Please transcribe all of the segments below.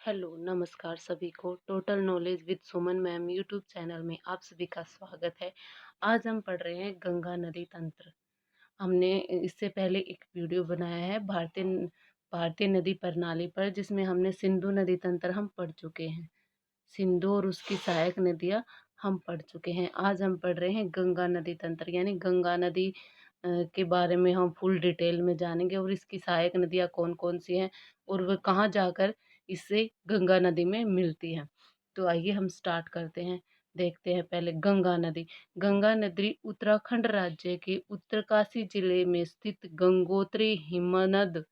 Hello, नमस्कार सभी को। Total knowledge with Suman ma'am YouTube channel में आप सभी का स्वागत है। आज हम पढ़ रहे हैं गंगा नदी तंत्र। हमने इससे पहले एक वीडियो बनाया है भारतीय भारतीय नदी प्रणाली पर, जिसमें हमने सिंधु नदी तंत्र हम पढ़ चुके हैं। सिंधु और उसकी सहायक नदियाँ हम पढ़ चुके हैं। आज हम पढ़ रहे हैं गंगा नदी तंत्र, यानी गंगा नदी के बारे में हम फुल डिटेल में जानेंगे और इसकी सहायक नदियाँ कौन कौन सी हैं और वह कहाँ जाकर इससे गंगा नदी में मिलती हैं। तो आइए हम स्टार्ट करते हैं। देखते हैं पहले गंगा नदी। गंगा नदी उत्तराखंड राज्य के उत्तरकाशी जिले में स्थित गंगोत्री हिमनद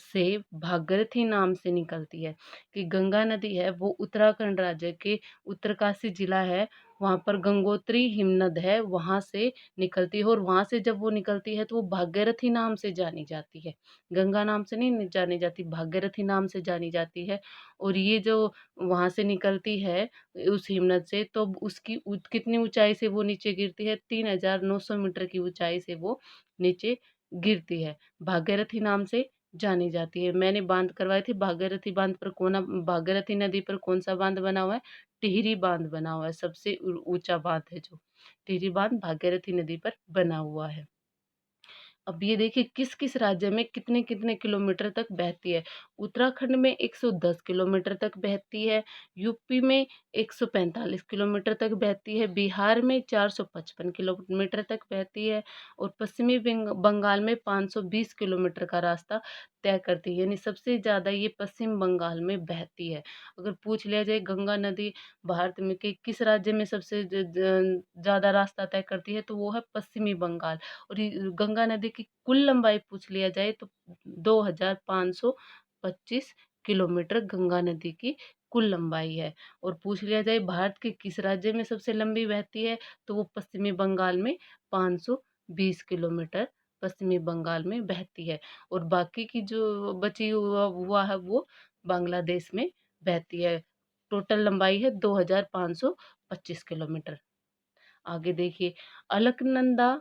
से भागीरथी नाम से निकलती है। कि गंगा नदी है वो उत्तराखंड राज्य के उत्तरकाशी जिला है, वहाँ पर गंगोत्री हिमनद है, वहाँ से निकलती है। और वहाँ से जब वो निकलती है तो वो भागीरथी नाम से जानी जाती है। गंगा नाम से नहीं जानी जाती, भागीरथी नाम से जानी जाती है। और ये जो वहाँ से निकलती है उस हिमनद से, तो उसकी कितनी ऊंचाई से वो नीचे गिरती है? 3900 मीटर की ऊंचाई से वो नीचे गिरती है। भागीरथी नाम से जानी जाती है। मैंने बांध करवाई थी भागीरथी बांध पर। भागीरथी नदी पर कौन सा बांध बना हुआ है? टिहरी बांध बना हुआ है। सबसे ऊंचा बांध है जो टिहरी बांध भागीरथी नदी पर बना हुआ है। अब ये देखिए किस किस राज्य में कितने कितने किलोमीटर तक बहती है। उत्तराखंड में 110 किलोमीटर तक बहती है, यूपी में 145 किलोमीटर तक बहती है, बिहार में 455 किलोमीटर तक बहती है और पश्चिमी बंगाल में 520 किलोमीटर का रास्ता तय करती है। यानी सबसे ज़्यादा ये पश्चिम बंगाल में बहती है। अगर पूछ लिया जाए गंगा नदी भारत में के किस राज्य में सबसे ज़्यादा रास्ता तय करती है, तो वो है पश्चिमी बंगाल। और ये गंगा नदी की कुल लंबाई पूछ लिया जाए तो 2525 किलोमीटर गंगा नदी की कुल लंबाई है। और पूछ लिया जाए भारत के किस राज्य में सबसे लंबी बहती है, तो वो पश्चिमी बंगाल में 520 किलोमीटर पश्चिमी बंगाल में बहती है। और बाकी की जो बची हुआ है वो बांग्लादेश में बहती है। टोटल लंबाई है 2525 किलोमीटर। आगे देखिए, अलकनंदा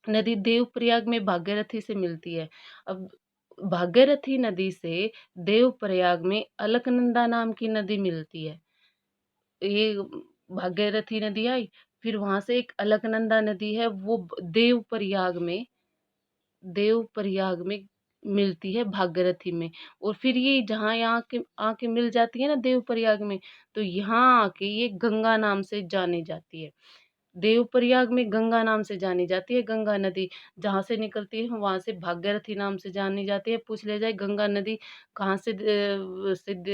नदी देवप्रयाग में भागीरथी से मिलती है। अब भागीरथी नदी से देवप्रयाग में अलकनंदा नाम की नदी मिलती है। ये भागीरथी नदी आई, फिर वहां से एक अलकनंदा नदी है, वो देवप्रयाग में मिलती है भागीरथी में। और फिर ये जहाँ यहाँ के आके मिल जाती है ना देवप्रयाग में, तो यहाँ आके ये गंगा नाम से जानी जाती है। देवप्रयाग में गंगा नाम से जानी जाती है गंगा नदी। जहाँ से निकलती है वहां से भागीरथी नाम से जानी जाती है। पूछ लिया जाए गंगा नदी कहाँ से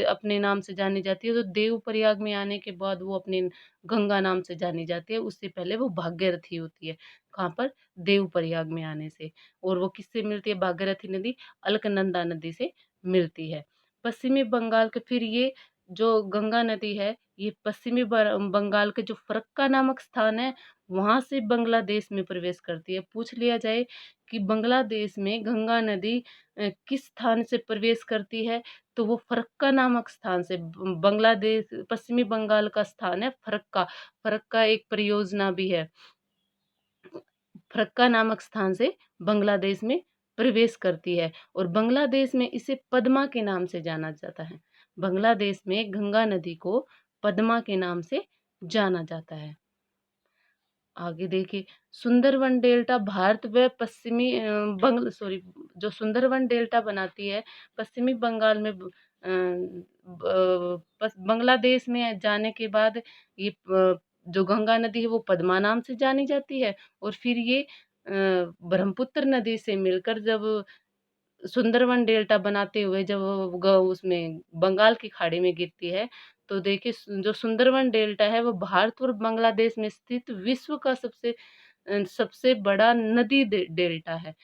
अपने नाम से जानी जाती है, तो देवप्रयाग में आने के बाद वो अपने गंगा नाम से जानी जाती है। उससे पहले वो भागीरथी होती है। कहाँ पर? देवप्रयाग में आने से। और वो किससे मिलती है भागीरथी नदी? अलकनंदा नदी से मिलती है। पश्चिमी बंगाल के फिर ये जो गंगा नदी है, ये पश्चिमी बंगाल के जो फरक्का नामक स्थान है, वहां से बांग्लादेश में प्रवेश करती है। पूछ लिया जाए कि बांग्लादेश में गंगा नदी किस स्थान से प्रवेश करती है, तो वो फरक्का नामक स्थान से। बांग्लादेश पश्चिमी बंगाल का स्थान है फरक्का। फरक्का एक परियोजना भी है। फरक्का नामक स्थान से बांग्लादेश में प्रवेश करती है। और बांग्लादेश में इसे पद्मा के नाम से जाना जाता है। बांग्लादेश में गंगा नदी को पद्मा के नाम से जाना जाता है। आगे देखिए, सुंदरवन डेल्टा भारत व पश्चिमी बंगल सॉरी जो सुंदरवन डेल्टा बनाती है पश्चिमी बंगाल में बांग्लादेश में जाने के बाद ये जो गंगा नदी है वो पद्मा नाम से जानी जाती है। और फिर ये ब्रह्मपुत्र नदी से मिलकर जब सुंदरवन डेल्टा बनाते हुए जब वो उसमें बंगाल की खाड़ी में गिरती है, तो देखिए जो सुंदरवन डेल्टा है वो भारत और बांग्लादेश में स्थित विश्व का सबसे बड़ा नदी डेल्टा है।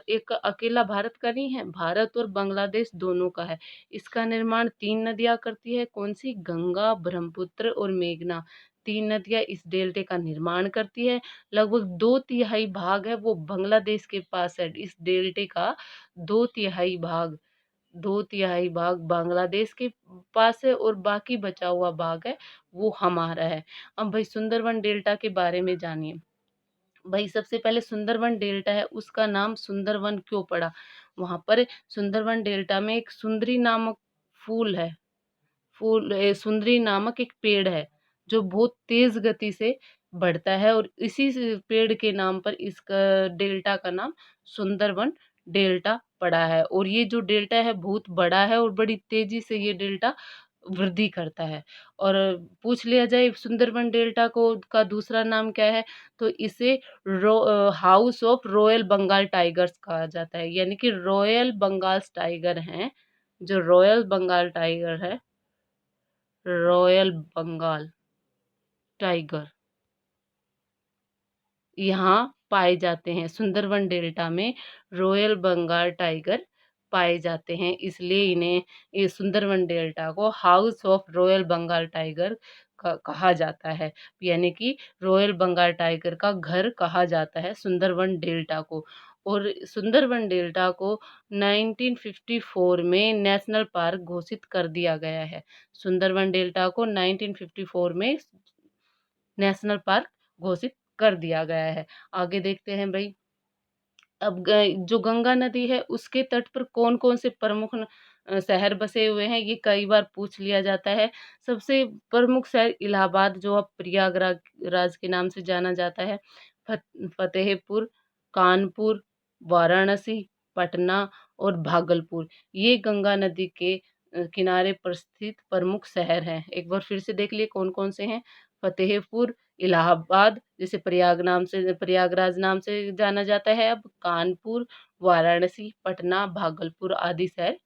एक अकेला भारत का नहीं है, भारत और बांग्लादेश दोनों का है। इसका निर्माण 3 नदियां करती है। कौन सी? गंगा, ब्रह्मपुत्र और मेघना। 3 नदियां इस डेल्टे का निर्माण करती है। लगभग 2/3 भाग है वो बांग्लादेश के पास है। इस डेल्टे का 2/3 भाग 2/3 भाग बांग्लादेश के पास है और बाकी बचा हुआ भाग है वो हमारा है। अब भाई सुंदरवन डेल्टा के बारे में जानिए। भाई सबसे पहले सुंदरवन डेल्टा है, उसका नाम सुंदरवन क्यों पड़ा? वहां पर सुंदरवन डेल्टा में एक सुंदरी नामक फूल है, सुंदरी नामक एक पेड़ है, जो बहुत तेज़ गति से बढ़ता है और इसी पेड़ के नाम पर इसका डेल्टा का नाम सुंदरबन डेल्टा पड़ा है। और ये जो डेल्टा है बहुत बड़ा है और बड़ी तेज़ी से ये डेल्टा वृद्धि करता है। और पूछ लिया जाए सुंदरबन डेल्टा को का दूसरा नाम क्या है, तो इसे house of royal Bengal tigers कहा जाता है। यानी कि रॉयल बंगाल टाइगर हैं, जो रॉयल बंगाल टाइगर है, रॉयल बंगाल टाइगर यहाँ पाए जाते हैं। सुंदरबन डेल्टा में रॉयल बंगाल टाइगर पाए जाते हैं, इसलिए इन्हें ये सुंदरबन डेल्टा को house of royal Bengal tiger कहा जाता है। यानी कि रॉयल बंगाल टाइगर का घर कहा जाता है सुंदरबन डेल्टा को। और सुंदरबन डेल्टा को 1954 में नेशनल पार्क घोषित कर दिया गया है। सुंदरबन डेल्टा को 1954 में नेशनल पार्क घोषित कर दिया गया है। आगे देखते हैं भई, अब जो गंगा नदी है उसके तट पर कौन-कौन से प्रमुख शहर बसे हुए हैं, ये कई बार पूछ लिया जाता है। सबसे प्रमुख शहर इलाहाबाद, जो अब प्रयागराज राज के नाम से जाना जाता है, फत फतेहपुर, कानपुर, वाराणसी, पटना और भागलपुर, ये गंगा नदी के किनारे पर स्थित प्रमुख शहर हैं। एक बार फिर से देख लिए कौन-कौन से हैं। फतेहपुर, इलाहाबाद, जिसे प्रयागराज नाम से जाना जाता है अब, कानपुर, वाराणसी, पटना, भागलपुर आदि शहर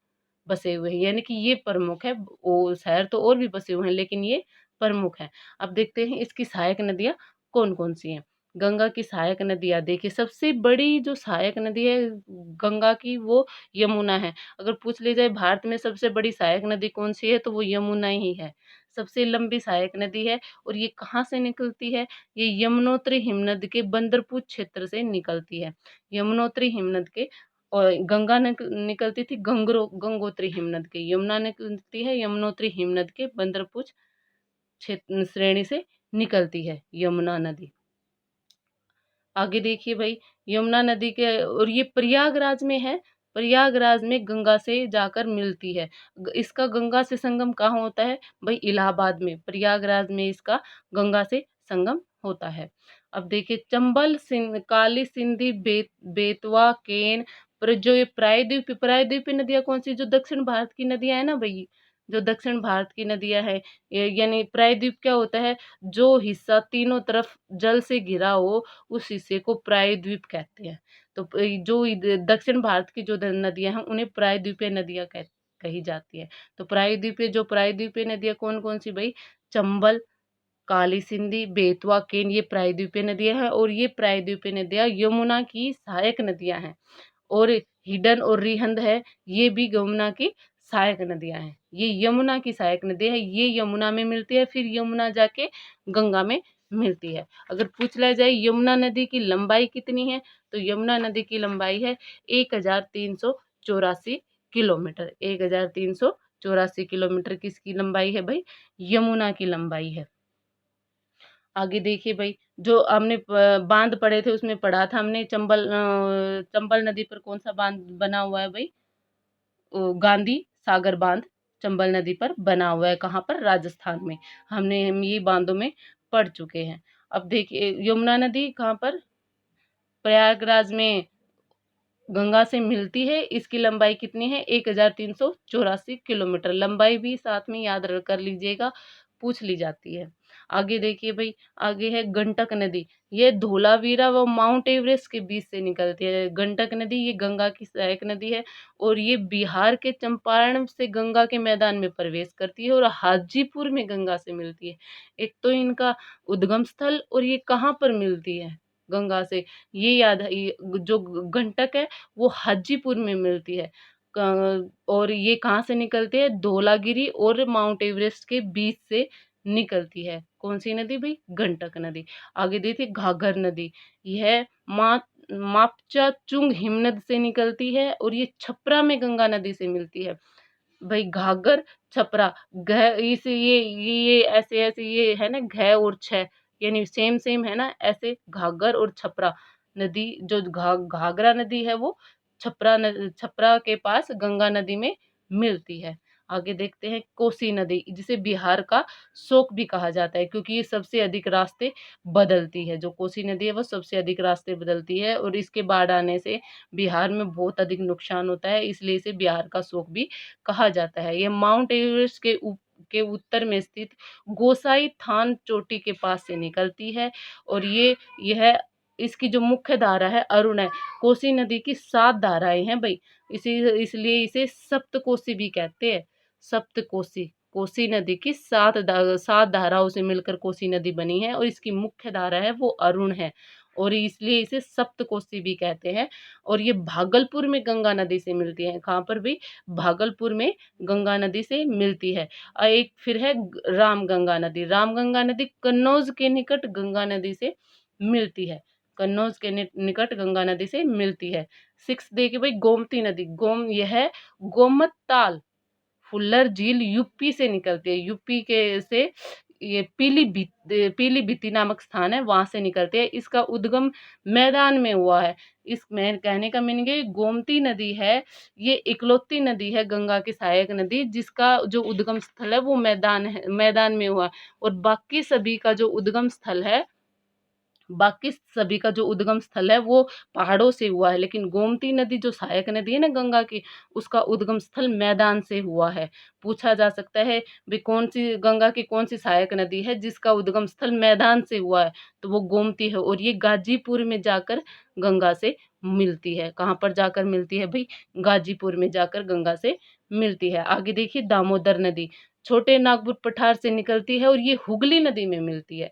बसे हुए हैं। यानी कि ये प्रमुख है, वो शहर तो और भी बसे हुए हैं लेकिन ये प्रमुख हैं। अब देखते हैं इसकी सहायक नदियाँ कौन-कौन सी हैं। गंगा की सहायक नदियाँ देखिए, सबसे बड़ी जो सहायक नदी है गंगा की, वो यमुना है। अगर पूछ ली जाए भारत में सबसे बड़ी सहायक नदी कौन-सी है, तो वो यमुना ही है। सबसे लंबी सहायक नदी है और ये कहाँ से निकलती है? ये यमुनोत्री हिमनद के बंदरपुर क्षेत्र से निकलती है। यमुनोत्री हिमनद के, और गंगा निकलती थी गंगोत्री हिमनद के, यमुना निकलती है यमुनोत्री हिमनद के बंदरपुर क्षेत्र श्रेणी से निकलती है यमुना नदी। आगे देखिए भाई, यमुना नदी के, और ये प्रयागराज में है, प्रयागराज में गंगा से जाकर मिलती है। इसका गंगा से संगम कहाँ होता है भाई? इलाहाबाद में, प्रयागराज में इसका गंगा से संगम होता है। अब देखिए चंबल, काली सिंधी, बेतवा, केन, पर जो ये प्रायद्वीपीय नदियाँ कौन सी, जो दक्षिण भारत की नदियाँ है ना भाई, जो दक्षिण भारत की नदियाँ है, यानी प्रायद्वीप क्या होता है, जो हिस्सा तीनों तरफ जल से घिरा हो, उस हिस्से को प्रायद्वीप कहते हैं। तो जो दक्षिण भारत की जो नदियां हैं उन्हें प्रायद्वीपीय नदियां कही जाती है। तो प्रायद्वीपीय नदियां कौन कौन सी भाई? चंबल, काली सिंधी, बेतवा, केन, ये प्रायद्वीपीय नदियां हैं। और ये प्रायद्वीपीय नदियां यमुना की सहायक नदियां हैं। और हिडन और रिहंद है, ये भी यमुना की सहायक नदियां हैं। ये यमुना की सहायक नदी है, ये यमुना में मिलती है, फिर यमुना जाके गंगा में मिलती है। अगर पूछ लिया जाए यमुना नदी की लंबाई कितनी है, तो यमुना नदी की लंबाई है 1384 किलोमीटर। 1384 किलोमीटर किसकी लंबाई है भाई? यमुना की लंबाई है। आगे देखिए भाई, जो हमने बांध पढ़े थे उसमें पढ़ा था हमने, चंबल नदी पर कौन सा बांध बना हुआ है भाई? गांधी सागर बांध चंबल नदी पर बना हुआ है। कहाँ पर? राजस्थान में। हम ये बांधों में पढ़ चुके हैं। अब देखिए यमुना नदी कहाँ पर? प्रयागराज में गंगा से मिलती है। इसकी लंबाई कितनी है? 1384 किलोमीटर। लंबाई भी साथ में याद कर लीजिएगा, पूछ ली जाती है। आगे देखिए भाई, आगे है गंडक नदी। ये धोलावीरा व माउंट एवरेस्ट के बीच से निकलती है। गंडक नदी ये गंगा की सहायक नदी है और ये बिहार के चंपारण से गंगा के मैदान में प्रवेश करती है और हाजीपुर में गंगा से मिलती है। एक तो इनका उद्गम स्थल, और ये कहाँ पर मिलती है गंगा से, ये याद है। जो गंडक है वो हाजीपुर में मिलती है। और ये कहाँ से निकलती है? धौलागिरी और माउंट एवरेस्ट के बीच से निकलती है। कौन सी नदी भाई? गंडक नदी। आगे देखिए घाघर नदी, यह मापचा चुंग हिमनद से निकलती है और ये छपरा में गंगा नदी से मिलती है। भाई घाघर, छपरा, घ इस ये ऐसे ऐसे ये है ना, घ और छ यानी सेम सेम है ना, ऐसे घाघर और छपरा नदी, जो घाघरा नदी है वो छपरा के पास गंगा नदी में मिलती है। आगे देखते हैं कोसी नदी, जिसे बिहार का शोक भी कहा जाता है, क्योंकि ये सबसे अधिक रास्ते बदलती है। जो कोसी नदी है वो सबसे अधिक रास्ते बदलती है और इसके बाढ़ आने से बिहार में बहुत अधिक नुकसान होता है, इसलिए इसे बिहार का शोक भी कहा जाता है। ये माउंट एवरेस्ट के उत्तर में स्थित गोसाई थान चोटी के पास से निकलती है और यह इसकी जो मुख्य धारा है अरुण है। कोसी नदी की 7 धाराएं हैं भाई, इसलिए इसे सप्तकोसी भी कहते हैं। सप्तकोसी, कोसी नदी की 7 धाराओं से मिलकर कोसी नदी बनी है और इसकी मुख्य धारा है वो अरुण है और इसलिए इसे सप्तकोसी भी कहते हैं। और ये भागलपुर में गंगा नदी से मिलती है। कहाँ पर भी? भागलपुर में गंगा नदी से मिलती है। एक फिर है रामगंगा नदी। रामगंगा नदी कन्नौज के निकट गंगा नदी से मिलती है। कन्नौज के निकट गंगा नदी से मिलती है। 6 देखिए भाई, गोमती नदी। यह गोमत ताल फुल्लर झील यूपी से निकलती है। यूपी के से ये पीलीभीती नामक स्थान है, वहां से निकलती है। इसका उद्गम मैदान में हुआ है। इस में कहने का मीनिंग है गोमती नदी है, ये इकलौती नदी है गंगा की सहायक नदी जिसका जो उद्गम स्थल है वो मैदान में हुआ। और बाकी सभी का जो उद्गम स्थल है वो पहाड़ों से हुआ है, लेकिन गोमती नदी जो सहायक नदी है ना गंगा की, उसका उद्गम स्थल मैदान से हुआ है। पूछा जा सकता है भी गंगा की कौन सी सहायक नदी है जिसका उद्गम स्थल मैदान से हुआ है, तो वो गोमती है और ये गाजीपुर में जाकर गंगा से मिलती है। कहाँ पर जाकर मिलती है भाई? गाजीपुर में जाकर गंगा से मिलती है। आगे देखिए दामोदर नदी छोटे नागपुर पठार से निकलती है और ये हुगली नदी में मिलती है।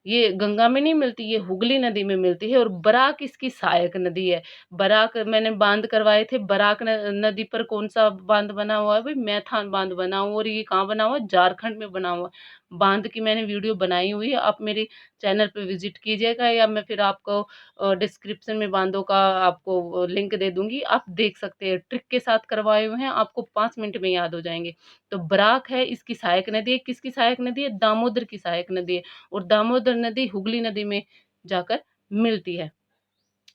ये गंगा में नहीं मिलती, ये हुगली नदी में मिलती है। और बराक इसकी सहायक नदी है। बराक मैंने बांध करवाए थे। बराक नदी पर कौन सा बांध बना हुआ है भाई? मैथान बांध बना हुआ। और ये कहाँ बना हुआ है? झारखंड में बना हुआ है। बांध की मैंने वीडियो बनाई हुई है, आप मेरे चैनल पे विजिट कीजिएगा या मैं फिर आपको डिस्क्रिप्शन में बांधों का आपको लिंक दे दूंगी, आप देख सकते हैं। ट्रिक के साथ करवाए हुए हैं, आपको 5 मिनट में याद हो जाएंगे। तो बराक है इसकी सहायक नदी है। किसकी सहायक नदी है? दामोदर की सहायक नदी है। और दामोदर नदी हुगली नदी में जाकर मिलती है।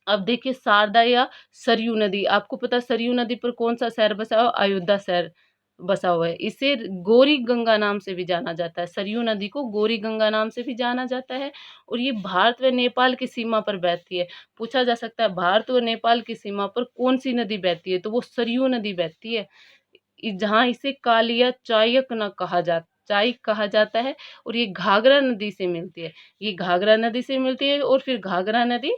अब देखिए शारदा या सरयू नदी। आपको पता है सरयू नदी पर कौन सा शहर बसा हुआ? अयोध्या शहर बसा हुआ है। इसे गौरी गंगा नाम से भी जाना जाता है। सरयू नदी को गौरी गंगा नाम से भी जाना जाता है और ये भारत व नेपाल की सीमा पर बहती है। पूछा जा सकता है भारत व नेपाल की सीमा पर कौन सी नदी बहती है, तो वो सरयू नदी बहती है। जहाँ इसे कालिया चायक न चायक कहा जाता है। और ये घाघरा नदी से मिलती है। ये घाघरा नदी से मिलती है और फिर घाघरा नदी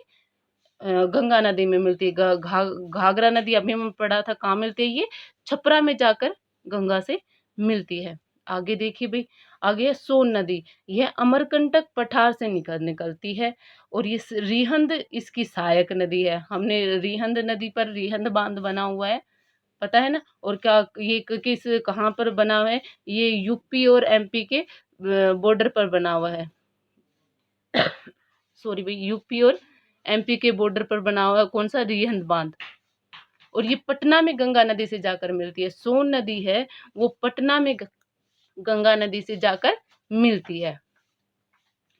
गंगा नदी में मिलती है। घाघरा नदी अभी हमने पढ़ा था कहाँ मिलती है? ये छपरा में जाकर गंगा से मिलती है। आगे देखिए भाई, आगे है सोन नदी। यह अमरकंटक पठार से निकलती है और ये रिहंद इसकी सहायक नदी है। हमने रिहंद नदी पर रिहंद बांध बना हुआ है, पता है ना। और क्या ये किस कहाँ पर बना हुआ है? ये यूपी और एमपी के बॉर्डर पर बना हुआ है। सॉरी भाई, यूपी और एमपी के बॉर्डर पर बना हुआ है कौन सा? रिहंद बांध। और ये पटना में गंगा नदी से जाकर मिलती है। सोन नदी है वो पटना में गंगा नदी से जाकर मिलती है।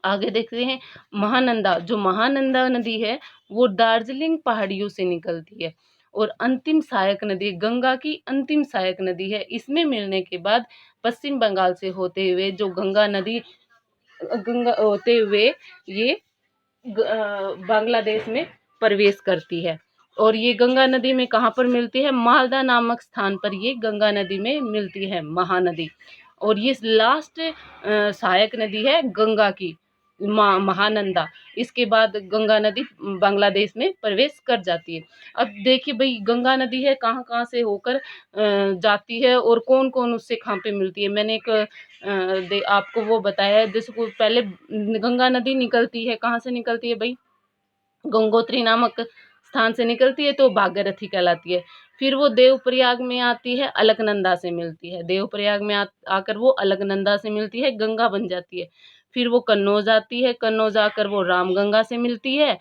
आगे देखते हैं महानंदा। जो महानंदा नदी है वो दार्जिलिंग पहाड़ियों से निकलती है और अंतिम सहायक नदी, गंगा की अंतिम सहायक नदी है। इसमें मिलने के बाद पश्चिम बंगाल से होते हुए जो गंगा होते हुए ये बांग्लादेश में प्रवेश करती है। और ये गंगा नदी में कहाँ पर मिलती है? मालदा नामक स्थान पर ये गंगा नदी में मिलती है, महानदी। और ये लास्ट सहायक नदी है गंगा की, महानंदा। इसके बाद गंगा नदी बांग्लादेश में प्रवेश कर जाती है। अब देखिए भाई गंगा नदी है कहाँ कहाँ से होकर जाती है और कौन कौन उससे कहाँ पे मिलती है। मैंने एक आपको वो बताया है। जैसे पहले गंगा नदी निकलती है, कहाँ से निकलती है भाई? गंगोत्री नामक स्थान से निकलती है तो भागीरथी कहलाती है। फिर वो देवप्रयाग में आती है, अलकनंदा से मिलती है। देवप्रयाग में आकर वो अलकनंदा से मिलती है, गंगा बन जाती है। फिर वो कन्नौज आती है, कन्नौज आकर वो रामगंगा से मिलती है।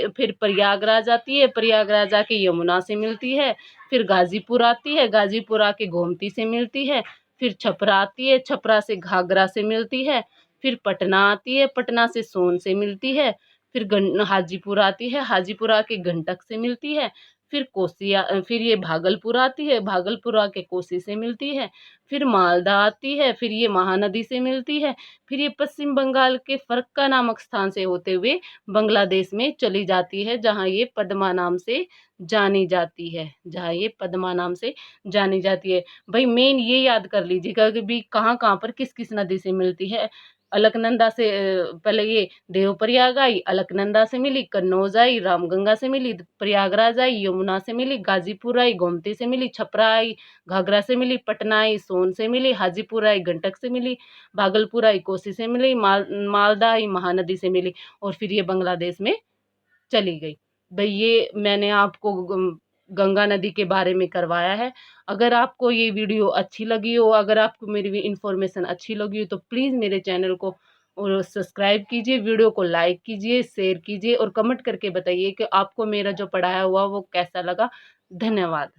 फिर प्रयागराज आती है, प्रयागराज आके यमुना से मिलती है। फिर गाजीपुर आती है, गाजीपुर आके गोमती से मिलती है। फिर छपरा आती है, छपरा से घाघरा से मिलती है। फिर पटना आती है, पटना से सोन से मिलती है। फिर हाजीपुर आती है, हाजीपुर आके गंडक से मिलती है। फिर ये भागलपुर आती है, भागलपुर आके कोसी से मिलती है, फिर मालदा आती है, फिर ये महानदी से मिलती है, फिर ये पश्चिम बंगाल के फरक्का नामक स्थान से होते हुए बांग्लादेश में चली जाती है, जहाँ ये पद्मा नाम से जानी जाती है, जहाँ ये पद्मा नाम से जानी जाती है। भाई मेन ये याद कर लीजिएगा कि भी कहाँ-कहाँ पर किस-किस नदी से मिलती है। अलकनंदा से पहले ये देवप्रयाग आई, अलकनंदा से मिली, कन्नौज आई, रामगंगा से मिली, प्रयागराज आई, यमुना से मिली, गाजीपुर आई, गोमती से मिली, छपरा आई, घाघरा से मिली, पटना आई, सोन से मिली, हाजीपुर आई, गंडक से मिली, भागलपुर आई, कोसी से मिली, मालदा आई, महानदी से मिली और फिर ये बांग्लादेश में चली गई। भई ये मैंने आपको गंगा नदी के बारे में करवाया है। अगर आपको ये वीडियो अच्छी लगी हो, अगर आपको मेरी इन्फॉर्मेशन अच्छी लगी हो तो प्लीज़ मेरे चैनल को और सब्सक्राइब कीजिए, वीडियो को लाइक कीजिए, शेयर कीजिए और कमेंट करके बताइए कि आपको मेरा जो पढ़ाया हुआ वो कैसा लगा। धन्यवाद।